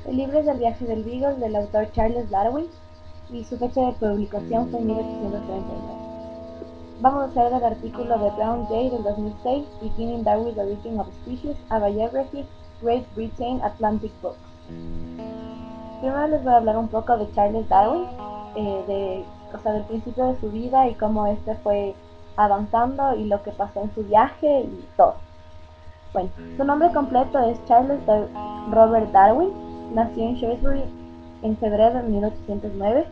El libro es El viaje del Beagle del autor Charles Darwin y su fecha de publicación fue en 1839. Vamos a hacer del artículo de Brown J. del 2006, Beginning Darwin's Origin of Species, a Biography, Great Britain Atlantic Books. Primero les voy a hablar un poco de Charles Darwin, del principio de su vida y cómo este fue avanzando y lo que pasó en su viaje y todo. Bueno, su nombre completo es Charles Robert Darwin. Nació en Shrewsbury en febrero de 1809.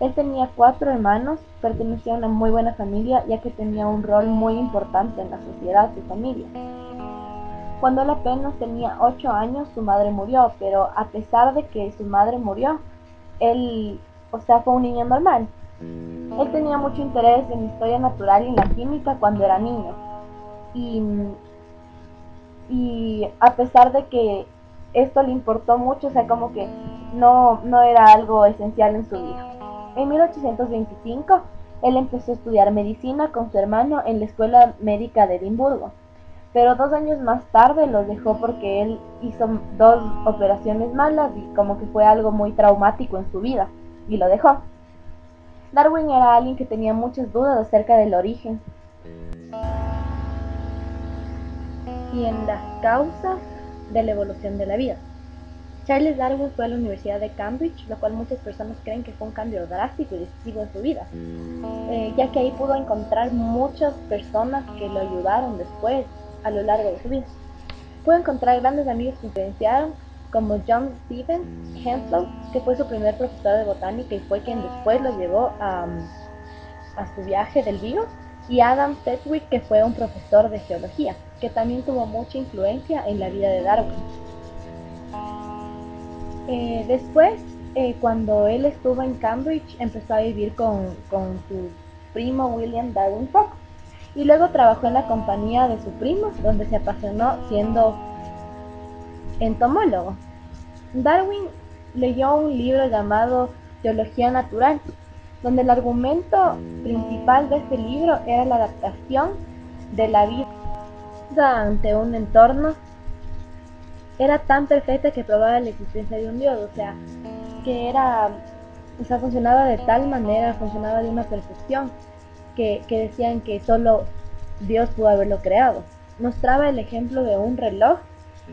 Él tenía 4 hermanos, pertenecía a una muy buena familia ya que tenía un rol muy importante en la sociedad de su familia. Cuando él apenas tenía 8 años, su madre murió, pero a pesar de que su madre murió, él, fue un niño normal. Él tenía mucho interés en la historia natural y en la química cuando era niño. Y a pesar de que esto le importó mucho, como que no era algo esencial en su vida. En 1825, él empezó a estudiar medicina con su hermano en la Escuela Médica de Edimburgo, pero 2 años más tarde los dejó porque él hizo 2 operaciones malas y como que fue algo muy traumático en su vida, y lo dejó. Darwin era alguien que tenía muchas dudas acerca del origen y en las causas de la evolución de la vida. Charles Darwin fue a la Universidad de Cambridge, lo cual muchas personas creen que fue un cambio drástico y decisivo en su vida, ya que ahí pudo encontrar muchas personas que lo ayudaron después a lo largo de su vida. Pudo encontrar grandes amigos que influenciaron, como John Stevens Henslow, que fue su primer profesor de botánica y fue quien después lo llevó a su viaje del Beagle, y Adam Sedgwick, que fue un profesor de geología, que también tuvo mucha influencia en la vida de Darwin. Después, cuando él estuvo en Cambridge, empezó a vivir con su primo William Darwin Fox, y luego trabajó en la compañía de su primo, donde se apasionó siendo entomólogo. Darwin leyó un libro llamado Teología Natural, donde el argumento principal de este libro era la adaptación de la vida ante un entorno era tan perfecta que probaba la existencia de un Dios, que funcionaba de tal manera, funcionaba de una perfección, que decían que solo Dios pudo haberlo creado. Mostraba el ejemplo de un reloj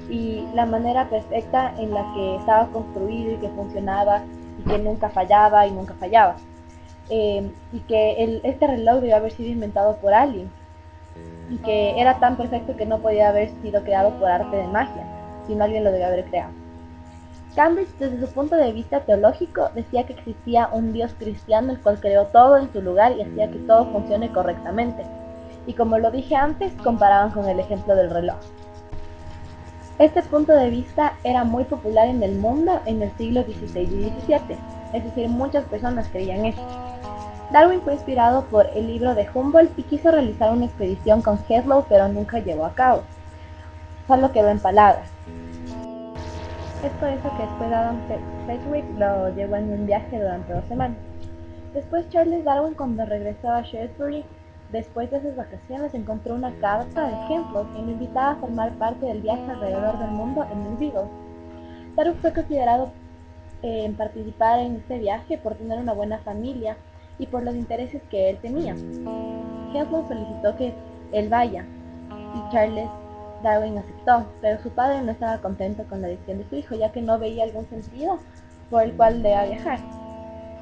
y la manera perfecta en la que estaba construido y que funcionaba y que nunca fallaba y nunca fallaba. Y que este reloj debió haber sido inventado por alguien y que era tan perfecto que no podía haber sido creado por arte de magia, sino alguien lo debió haber creado. Cambridge, desde su punto de vista teológico, decía que existía un Dios cristiano el cual creó todo en su lugar y hacía que todo funcione correctamente. Y como lo dije antes, comparaban con el ejemplo del reloj. Este punto de vista era muy popular en el mundo en el siglo XVI y XVII, es decir, muchas personas creían esto. Darwin fue inspirado por el libro de Humboldt y quiso realizar una expedición con Henslow, pero nunca llevó a cabo. Solo quedó en palabras. Es por eso que después Adam Sedgwick lo llevó en un viaje durante 2 semanas. Después Charles Darwin, cuando regresó a Shrewsbury, después de sus vacaciones, encontró una carta de Henslow que lo invitaba a formar parte del viaje alrededor del mundo en el Beagle. Darwin fue considerado en participar en este viaje por tener una buena familia y por los intereses que él tenía. Henslow solicitó que él vaya y Charles Darwin aceptó, pero su padre no estaba contento con la decisión de su hijo, ya que no veía algún sentido por el cual debía viajar.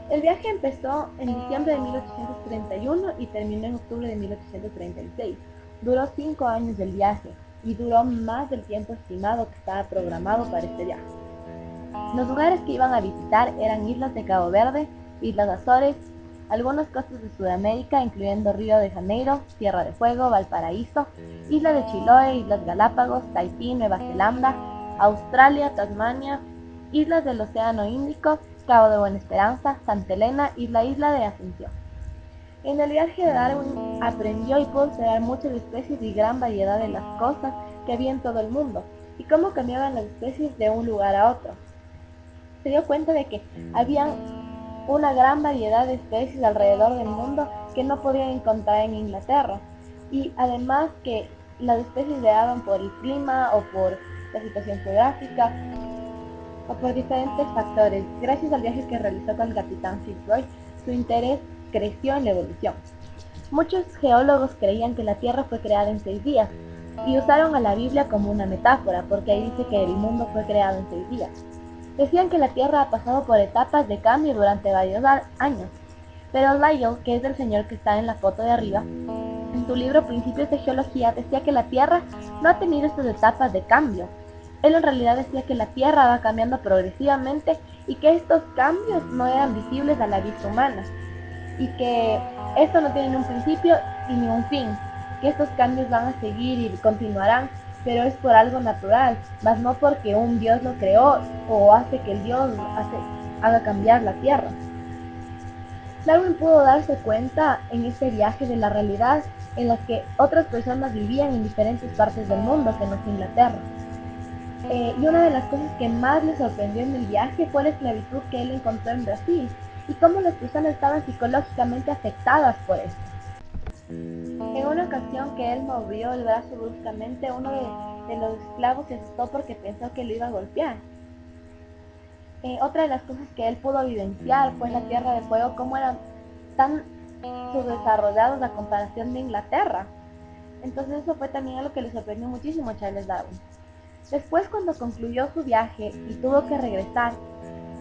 El viaje empezó en diciembre de 1831 y terminó en octubre de 1836. Duró 5 años el viaje y duró más del tiempo estimado que estaba programado para este viaje. Los lugares que iban a visitar eran islas de Cabo Verde, Islas Azores, algunas costas de Sudamérica, incluyendo Río de Janeiro, Tierra de Fuego, Valparaíso, Isla de Chiloé, Islas Galápagos, Tahití, Nueva Zelanda, Australia, Tasmania, islas del Océano Índico, Cabo de Buena Esperanza, Santa Elena y la isla de Ascensión. En el viaje de Darwin aprendió y pudo observar muchas especies y gran variedad de las cosas que había en todo el mundo y cómo cambiaban las especies de un lugar a otro. Se dio cuenta de que había una gran variedad de especies alrededor del mundo que no podían encontrar en Inglaterra, y además que las especies variaban por el clima o por la situación geográfica. o por diferentes factores. Gracias al viaje que realizó con el capitán Fitzroy, su interés creció en la evolución. Muchos geólogos creían que la Tierra fue creada en 6 días y usaron a la Biblia como una metáfora, porque ahí dice que el mundo fue creado en 6 días. Decían que la Tierra ha pasado por etapas de cambio durante varios años, pero Lyell, que es el señor que está en la foto de arriba, en su libro Principios de Geología decía que la Tierra no ha tenido estas etapas de cambio. Él en realidad decía que la Tierra va cambiando progresivamente y que estos cambios no eran visibles a la vista humana y que esto no tiene ni un principio y ni un fin, que estos cambios van a seguir y continuarán, pero es por algo natural, más no porque un Dios lo creó o hace que el Dios haga cambiar la Tierra. Darwin pudo darse cuenta en este viaje de la realidad en la que otras personas vivían en diferentes partes del mundo que no es Inglaterra. Y una de las cosas que más le sorprendió en el viaje fue la esclavitud que él encontró en Brasil y cómo las personas estaban psicológicamente afectadas por esto. En una ocasión que él movió el brazo bruscamente, uno de los esclavos se asustó porque pensó que lo iba a golpear. Otra de las cosas que él pudo vivenciar fue la Tierra de Fuego, cómo eran tan subdesarrollados a comparación de Inglaterra. Entonces eso fue también algo que le sorprendió muchísimo a Charles Darwin. Después, cuando concluyó su viaje y tuvo que regresar,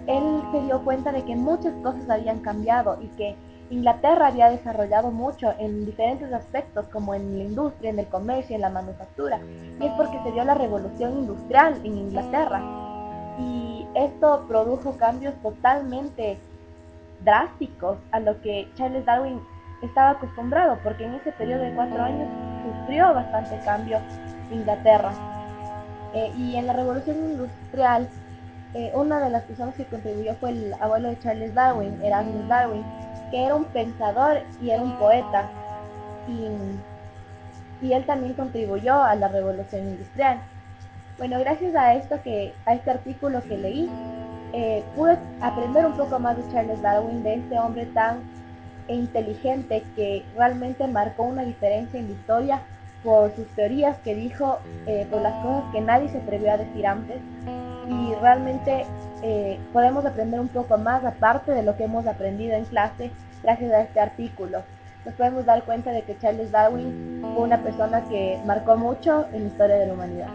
él se dio cuenta de que muchas cosas habían cambiado y que Inglaterra había desarrollado mucho en diferentes aspectos, como en la industria, en el comercio, en la manufactura. Y es porque se dio la revolución industrial en Inglaterra. Y esto produjo cambios totalmente drásticos a lo que Charles Darwin estaba acostumbrado, porque en ese periodo de 4 años sufrió bastante cambio Inglaterra. Y en la revolución industrial, una de las personas que contribuyó fue el abuelo de Charles Darwin, Erasmus Darwin, que era un pensador y era un poeta. Y él también contribuyó a la revolución industrial. Bueno, gracias a este artículo que leí, pude aprender un poco más de Charles Darwin, de este hombre tan inteligente que realmente marcó una diferencia en la historia por sus teorías que dijo, por las cosas que nadie se atrevió a decir antes. Y realmente podemos aprender un poco más aparte de lo que hemos aprendido en clase gracias a este artículo. Nos podemos dar cuenta de que Charles Darwin fue una persona que marcó mucho en la historia de la humanidad.